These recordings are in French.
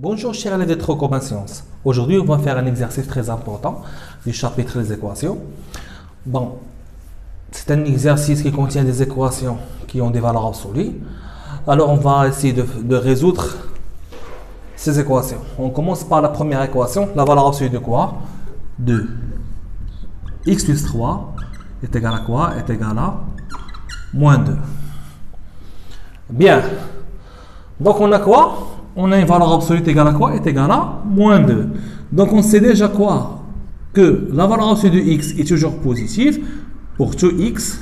Bonjour chers élèves de Trocomain Sciences. Aujourd'hui, on va faire un exercice très important du chapitre des équations. Bon, c'est un exercice qui contient des équations qui ont des valeurs absolues. Alors, on va essayer de résoudre ces équations. On commence par la première équation. La valeur absolue de quoi? De x plus 3 est égal à quoi? Est égal à moins 2. Bien. Donc, on a quoi? On a une valeur absolue égale à quoi? Est égale à moins 2. Donc, on sait déjà quoi? Que la valeur absolue de x est toujours positive pour tout x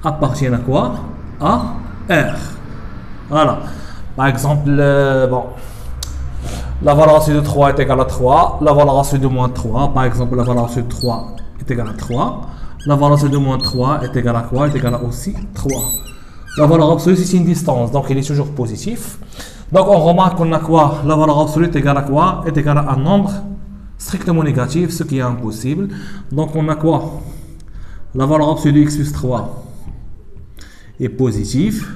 appartient à quoi? À R. Voilà. Par exemple, la valeur absolue de 3 est égale à 3. La valeur absolue de moins 3, par exemple, la valeur absolue de 3 est égale à 3. La valeur absolue de moins 3 est égale à quoi? Est égale à aussi 3. La valeur absolue, c'est une distance, donc il est toujours positif. Donc on remarque qu'on a quoi? La valeur absolue est égale à quoi? Est égale à un nombre strictement négatif, ce qui est impossible. Donc on a quoi? La valeur absolue de x plus 3 est positif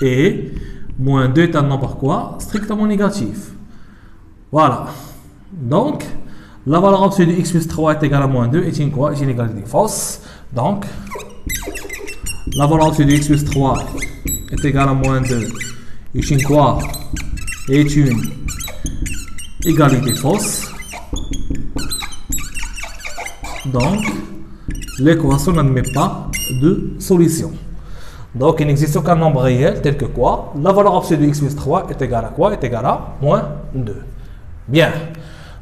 et moins 2 est un nombre quoi? Strictement négatif. Voilà. Donc la valeur absolue de x plus 3 est égale à moins 2 est une quoi? Est une égalité fausse. Donc la valeur absolue de x plus 3 est égale à moins 2 est une quoi? Est une égalité fausse. Donc, l'équation n'admet pas de solution. Donc, il n'existe aucun nombre réel tel que quoi? La valeur absolue de x plus 3 est égale à quoi? Est égale à moins 2. Bien.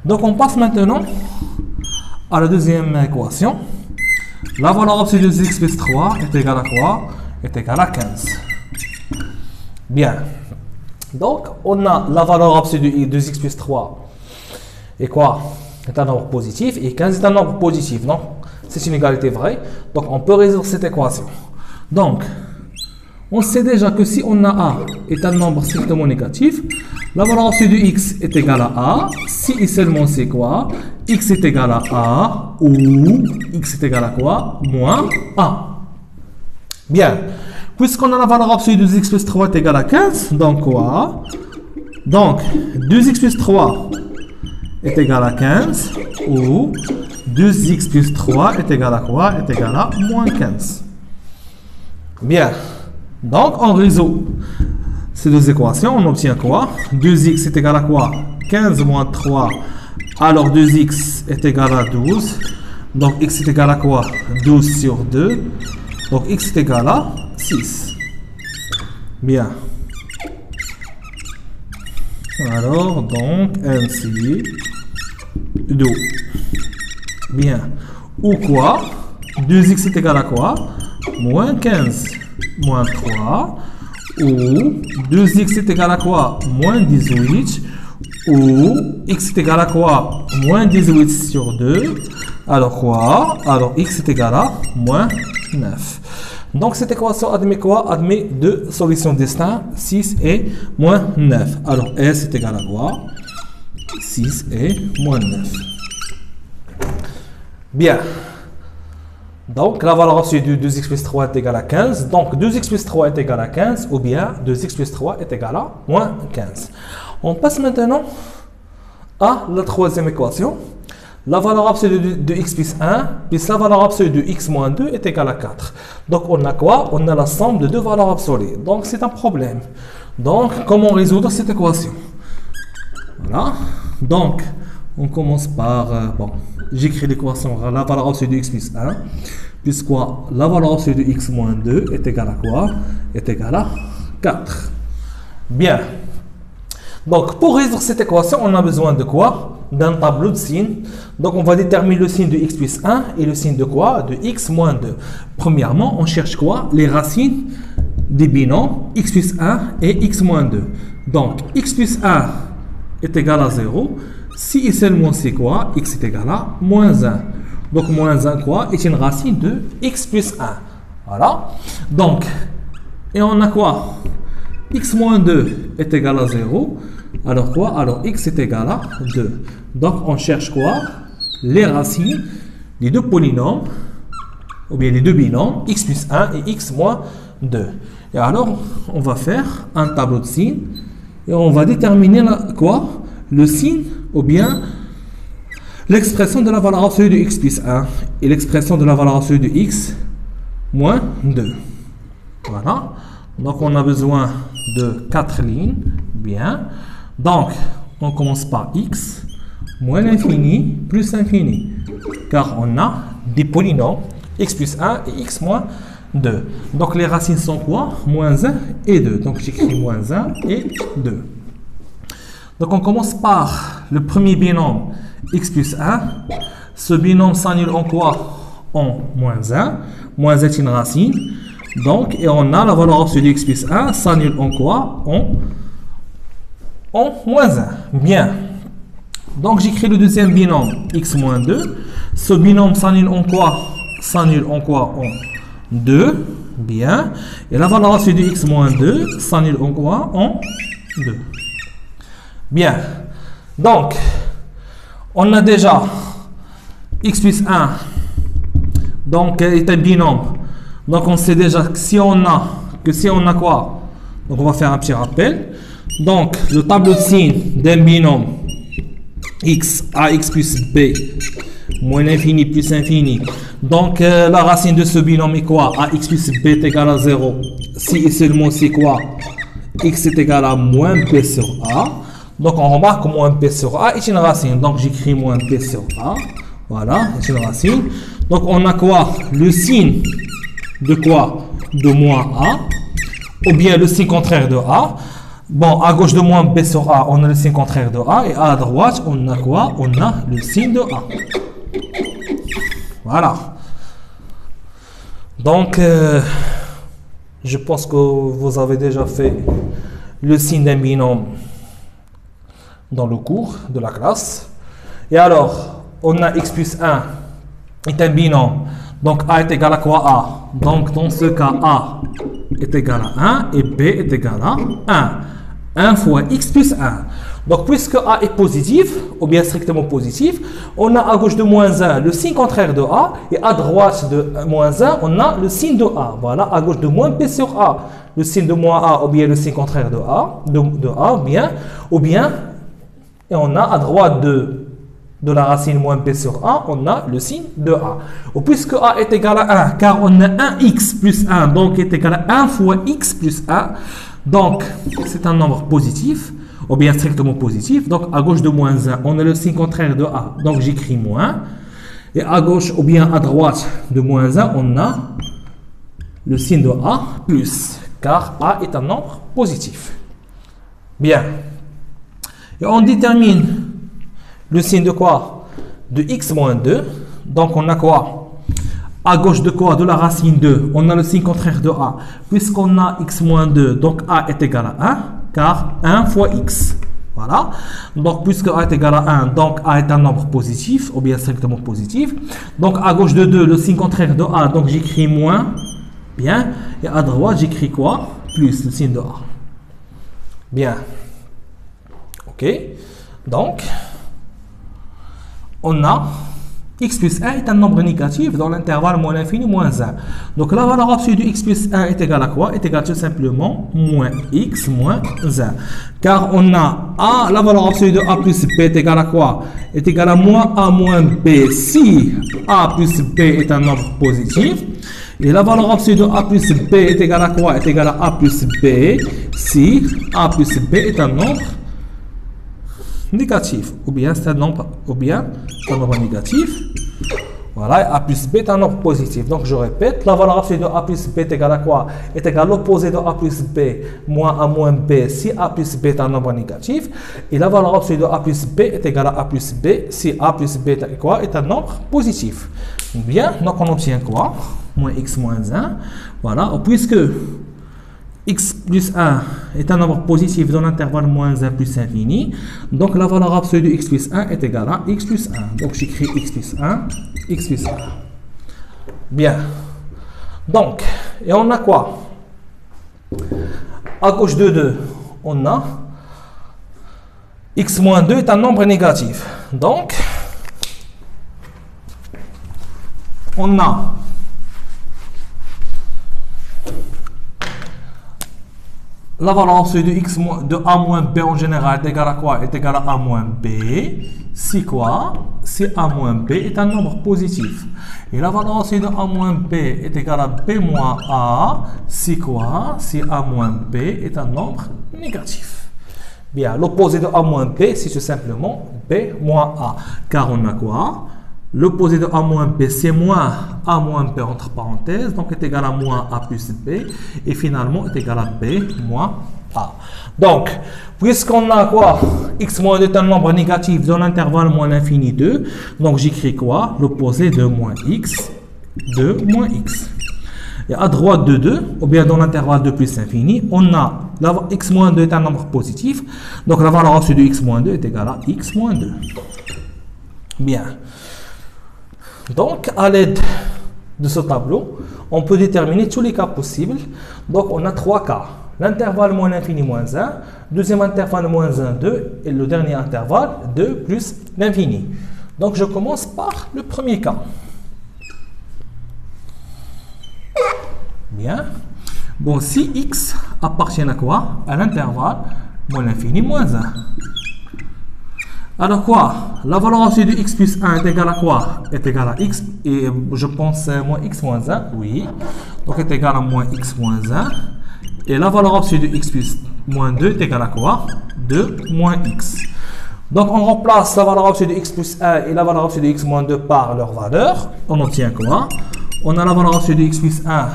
Donc, on passe maintenant à la deuxième équation. La valeur absolue de x plus 3 est égale à quoi? Est égale à 15. Bien. Donc, on a la valeur absolue de x plus 3 et quoi? Est un nombre positif et 15 est un nombre positif. Non? C'est une égalité vraie. Donc, on peut résoudre cette équation. Donc, on sait déjà que si on a A est un nombre strictement négatif, la valeur absolue de x est égale à A. Si et seulement c'est quoi? X est égal à A ou x est égal à quoi? Moins A. Bien. Puisqu'on a la valeur absolue de x plus 3 est égal à 15, donc quoi? Donc, 2x plus 3 est égal à 15 ou 2x plus 3 est égal à quoi? Est égal à moins 15. Bien. Donc, on résout ces deux équations. On obtient quoi? 2x est égal à quoi? 15 moins 3. Alors 2x est égal à 12. Donc x est égal à quoi? 12 sur 2. Donc x est égal à 6. Bien. Alors, donc, ainsi, d'où? Bien. Ou quoi? 2x est égal à quoi? Moins 15 moins 3. Ou 2x est égal à quoi? Moins 18. Ou x est égal à quoi? Moins 18 sur 2. Alors quoi? Alors x est égal à moins 9. Donc cette équation admet quoi? Admet deux solutions distinctes, 6 et moins 9. Alors S est égal à quoi? 6 et moins 9. Bien. Donc la valeur absolue de 2x plus 3 est égale à 15. Donc 2x plus 3 est égal à 15 ou bien 2x plus 3 est égal à moins 15. On passe maintenant à la troisième équation. La valeur absolue de x plus 1 plus la valeur absolue de x moins 2 est égale à 4. Donc on a quoi? On a la somme de deux valeurs absolues. Donc c'est un problème. Donc comment résoudre cette équation? Voilà. Donc on commence par... j'écris l'équation, la valeur absolue de x plus 1 plus quoi? La valeur absolue de x moins 2 est égale à quoi? Est égale à 4. Bien. Donc, pour résoudre cette équation, on a besoin de quoi? D'un tableau de signes. Donc, on va déterminer le signe de x plus 1 et le signe de quoi? De x moins 2. Premièrement, on cherche quoi? Les racines des binomes x plus 1 et x moins 2. Donc, x plus 1 est égal à 0. Si et seulement c'est quoi? X est égal à moins 1. Donc, moins 1 quoi? Est une racine de x plus 1. Voilà. Donc, et on a quoi? X moins 2 est égal à 0. Alors quoi? Alors x est égal à 2. Donc on cherche quoi? Les racines des deux polynômes, ou bien les deux binômes, x plus 1 et x moins 2. Et alors on va faire un tableau de signes Et on va déterminer quoi? Le signe ou bien l'expression de la valeur absolue de x plus 1 et l'expression de la valeur absolue de x moins 2. Voilà. Donc on a besoin de 4 lignes. Bien. Donc on commence par x moins l'infini plus l'infini. Car on a des polynômes x plus 1 et x moins 2. Donc les racines sont quoi? Moins 1 et 2. Donc j'écris moins 1 et 2. Donc on commence par le premier binôme x plus 1. Ce binôme s'annule en quoi? En moins 1. Moins 1 est une racine. Donc, et on a la valeur absolue de x plus 1 s'annule en quoi? En moins 1. Bien. Donc j'écris le deuxième binôme x moins 2. Ce binôme s'annule en quoi? S'annule en quoi? En 2. Bien. Et la valeur absolue de x moins 2 s'annule en quoi? En 2. Bien. Donc, on a déjà x plus 1. Donc, est un binôme. Donc, on sait déjà que si on a quoi? Donc, on va faire un petit rappel. Donc, le tableau de signes d'un binôme x, ax plus b, moins l'infini plus l'infini. Donc, la racine de ce binôme est quoi? Ax plus b est égal à 0. Si et seulement c'est quoi? X est égal à moins b sur a. Donc, on remarque que moins b sur a est une racine. Donc, j'écris moins b sur a. Voilà, c'est une racine. Donc, on a quoi? Le signe de quoi? De moins a. Ou bien le signe contraire de a. Bon, à gauche de moins b sur a, on a le signe contraire de a. Et à droite, on a quoi? On a le signe de a. Voilà. Donc, je pense que vous avez déjà fait le signe d'un binôme dans le cours de la classe. Et alors, on a x plus 1 est un binôme. Donc, a est égal à quoi? A. Donc, dans ce cas, a est égal à 1 et b est égal à 1. 1 fois x plus 1. Donc, puisque a est positif, ou bien strictement positif, on a à gauche de moins 1 le signe contraire de a, et à droite de moins 1, on a le signe de a. Voilà, à gauche de moins b sur a, le signe de moins a, ou bien le signe contraire de a, ou bien, et on a à droite de la racine moins b sur a, on a le signe de a. Ou puisque a est égal à 1, car on a 1x plus 1, donc est égal à 1 fois x plus 1, donc c'est un nombre positif, ou bien strictement positif. Donc à gauche de moins 1, on a le signe contraire de a, donc j'écris moins. Et à gauche, ou bien à droite de moins 1, on a le signe de a plus, car a est un nombre positif. Bien. Et on détermine le signe de quoi? De x moins 2. Donc on a quoi? À gauche de quoi? De la racine 2. On a le signe contraire de a. Puisqu'on a x moins 2, donc a est égal à 1, car 1 fois x. Voilà. Donc puisque a est égal à 1, donc a est un nombre positif, ou bien strictement positif. Donc à gauche de 2, le signe contraire de a, donc j'écris moins. Bien. Et à droite, j'écris quoi? Plus, le signe de a. Bien. Ok. Donc, on a x plus 1 est un nombre négatif dans l'intervalle moins l'infini moins 1. Donc la valeur absolue de x plus 1 est égale à quoi? Est égale tout simplement moins x moins 1. Car on a a, la valeur absolue de a plus b est égale à quoi? Est égale à moins a moins b si a plus b est un nombre positif. Et la valeur absolue de a plus b est égale à quoi? Est égale à a plus b si a plus b est un nombre négatif, ou bien c'est un nombre, négatif. Voilà, a plus b est un nombre positif. Donc je répète, la valeur absolue de a plus b est égale à quoi? Est égale à l'opposé de a plus b moins a moins b si a plus b est un nombre négatif. Et la valeur absolue de a plus b est égale à plus b si a plus b est quoi? Est un nombre positif. Bien, donc on obtient quoi? Moins x moins 1. Voilà, puisque x plus 1 est un nombre positif dans l'intervalle moins 1 plus infini. Donc la valeur absolue de x plus 1 est égale à x plus 1. Donc j'écris x plus 1, x plus 1. Bien. Donc, et on a quoi? À gauche de 2, on a x moins 2 est un nombre négatif. Donc, on a la valeur absolue de x de a moins b en général est égale à quoi? Est égale à moins b si quoi? Si a moins b est un nombre positif. Et la valeur absolue de a moins b est égale à b moins a si quoi? Si a moins b est un nombre négatif. Bien, l'opposé de a moins b, c'est tout simplement b moins a. Car on a quoi? L'opposé de a moins b, c'est moins a moins b entre parenthèses, donc est égal à moins a plus b, et finalement est égal à b moins a. Donc, puisqu'on a quoi? X moins 2 est un nombre négatif dans l'intervalle moins l'infini 2, donc j'écris quoi? L'opposé de moins x, 2 moins x. Et à droite de 2, ou bien dans l'intervalle de plus infini, on a x moins 2 est un nombre positif, donc la valeur absolue de x moins 2 est égale à x moins 2. Bien. Donc, à l'aide de ce tableau, on peut déterminer tous les cas possibles. Donc, on a 3 cas. L'intervalle moins l'infini moins 1, deuxième intervalle moins 1, 2, et le dernier intervalle 2 plus l'infini. Donc, je commence par le premier cas. Bien. Bon, si x appartient à quoi? À l'intervalle moins l'infini moins 1. Alors quoi? La valeur absolue de x plus 1 est égale à quoi? Est égale à x, et je pense moins x moins 1, oui. Donc est égal à moins x moins 1. Et la valeur absolue de x plus moins 2 est égale à quoi? 2 moins x. Donc on remplace la valeur absolue de x plus 1 et la valeur absolue de x moins 2 par leur valeur. On obtient quoi? On a la valeur absolue de x plus 1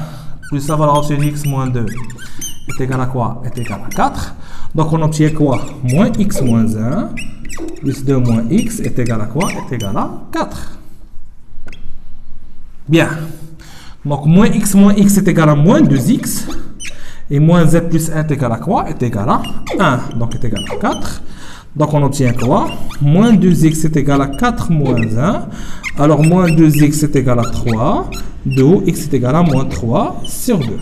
plus la valeur absolue de x moins 2 est égal à quoi? Est égal à 4. Donc on obtient quoi? Moins x moins 1 plus 2 moins x est égal à quoi? Est égal à 4. Bien. Donc moins x est égal à moins 2x. Et moins z plus 1 est égal à quoi? Est égal à 1. Donc est égal à 4. Donc on obtient quoi? Moins 2x est égal à 4 moins 1. Alors moins 2x est égal à 3. D'où x est égal à moins 3 sur 2.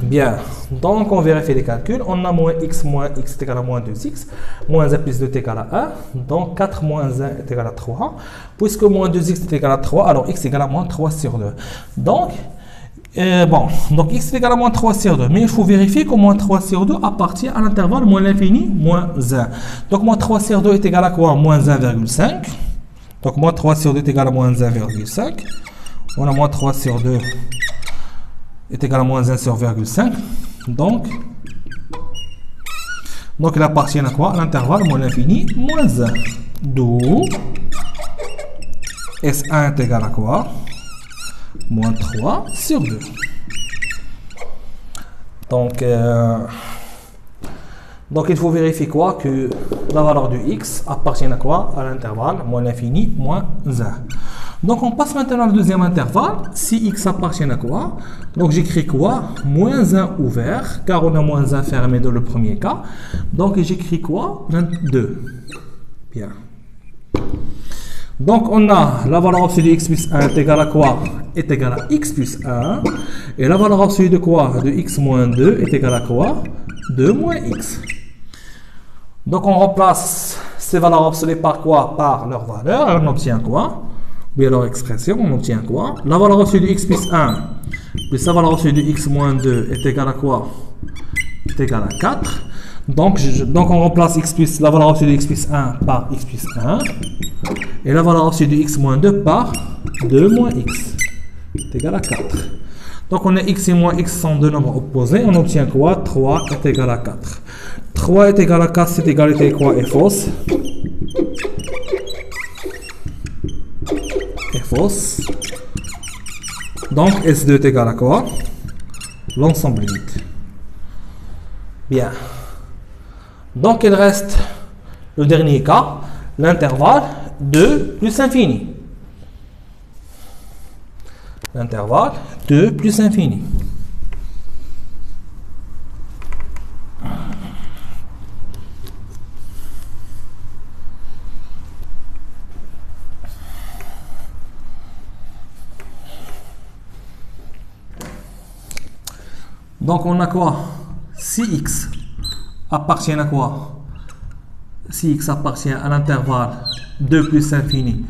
Bien, donc on vérifie les calculs. On a moins x est égal à moins 2x. Moins z plus 2 est égal à 1. Donc 4 moins 1 est égal à 3. Puisque moins 2x est égal à 3, alors x est égal à moins 3 sur 2. Donc, donc x est égal à moins 3 sur 2. Mais il faut vérifier que moins 3 sur 2 appartient à l'intervalle moins l'infini moins 1. Donc moins 3 sur 2 est égal à quoi? Moins 1,5. Donc moins 3 sur 2 est égal à moins 1,5. On a moins 3 sur 2 est égal à moins 1 sur 0,5. Donc il appartient à quoi? À l'intervalle moins l'infini moins 1. D'où S1 est égal à quoi? Moins 3 sur 2. Donc il faut vérifier quoi? Que la valeur de x appartient à quoi? À l'intervalle moins l'infini moins 1. Donc on passe maintenant au deuxième intervalle. Si x appartient à quoi? Donc j'écris quoi? Moins 1 ouvert, car on a moins 1 fermé dans le premier cas. Donc j'écris quoi? 22. Bien. Donc on a la valeur absolue de x plus 1 est égale à quoi? Est égale à x plus 1. Et la valeur absolue de quoi? De x moins 2 est égale à quoi? 2 moins x. Donc on remplace ces valeurs absolues par quoi? Par leur valeur. Et on obtient quoi? Bien leur expression, on obtient quoi? La valeur absolue de x plus 1 plus la valeur absolue de x moins 2 est égale à quoi? Est égale à 4. Donc on remplace la valeur absolue de x plus 1 par x plus 1. Et la valeur absolue de x moins 2 par 2 moins x. Est égal à 4. Donc on a x et moins x sont deux nombres opposés. On obtient quoi? 3 est égal à 4. 3 est égal à 4, cette égalité quoi? Est fausse. Est fausse. Donc S2 est égal à quoi? L'ensemble vide. Bien. Donc il reste le dernier cas, l'intervalle 2 plus infini. L'intervalle 2 plus infini. Donc on a quoi? Si x appartient à quoi? Si x appartient à l'intervalle 2 plus infini.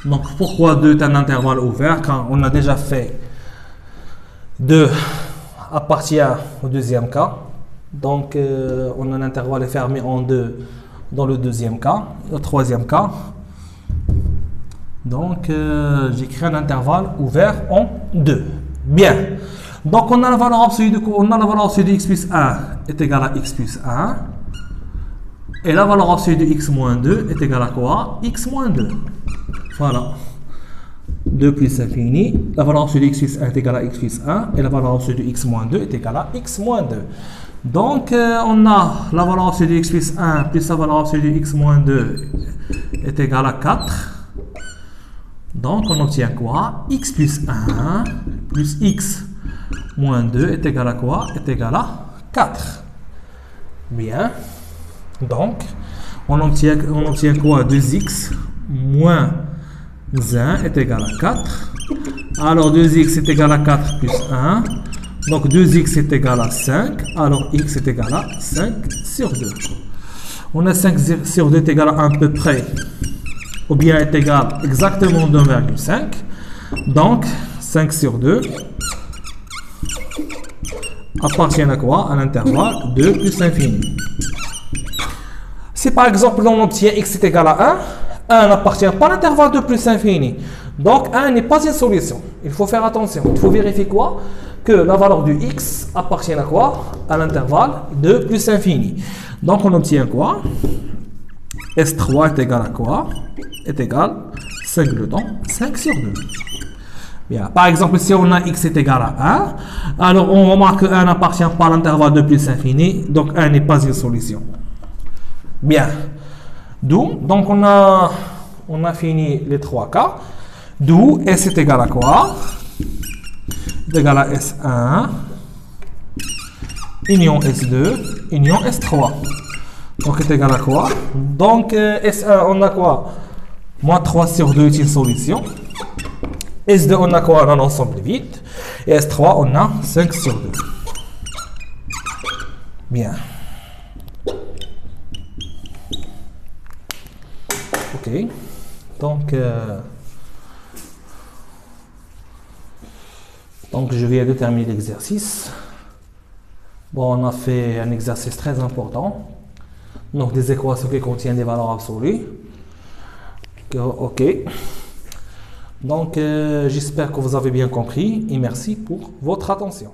Donc pourquoi 2 est un intervalle ouvert? Quand on a déjà fait 2 appartient au deuxième cas. Donc, on a un intervalle fermé en 2 dans le deuxième cas. Le troisième cas. Donc, j'écris un intervalle ouvert en 2. Bien. Donc, on a la valeur absolue de x plus 1 est égale à x plus 1. Et la valeur absolue de x moins 2 est égale à quoi? X moins 2. Voilà. 2 plus infini. La valeur absolue de x plus 1 est égale à x plus 1. Et la valeur absolue de x moins 2 est égale à x moins 2. Donc, on a la valeur absolue de x plus 1 plus la valeur absolue de x moins 2 est égale à 4. Donc, on obtient quoi? X plus 1 plus x moins 2 est égal à quoi? Est égal à 4. Bien. Donc, on obtient quoi? 2x moins 1 est égal à 4. Alors, 2x est égal à 4 plus 1. Donc, 2x est égal à 5. Alors, x est égal à 5 sur 2. On a 5 sur 2 est égal à peu près, ou bien est égal exactement 2,5. Donc, 5 sur 2 appartient à quoi? À l'intervalle 2 plus l'infini. Si par exemple on obtient x est égal à 1, 1 n'appartient pas à l'intervalle 2 plus l'infini. Donc 1 n'est pas une solution. Il faut faire attention. Il faut vérifier quoi? Que la valeur du x appartient à quoi? À l'intervalle 2 plus l'infini. Donc on obtient quoi? S3 est égal à quoi? Est égal 5 le temps, 5 sur 2. Bien. Par exemple, si on a x est égal à 1, alors on remarque que 1 n'appartient pas à l'intervalle de plus infini, donc 1 n'est pas une solution. Bien. D'où, donc on a fini les trois cas. D'où S est égal à quoi? Est égal à S1, union S2, union S3. Donc est égal à quoi? Donc S1, on a quoi? Moins 3 sur 2 est une solution. S2, on a quoi? Un ensemble vide. Et S3, on a 5 sur 2. Bien. Ok. Donc je viens de terminer l'exercice. Bon, on a fait un exercice très important. Donc, des équations qui contiennent des valeurs absolues. Ok. Donc, j'espère que vous avez bien compris et merci pour votre attention.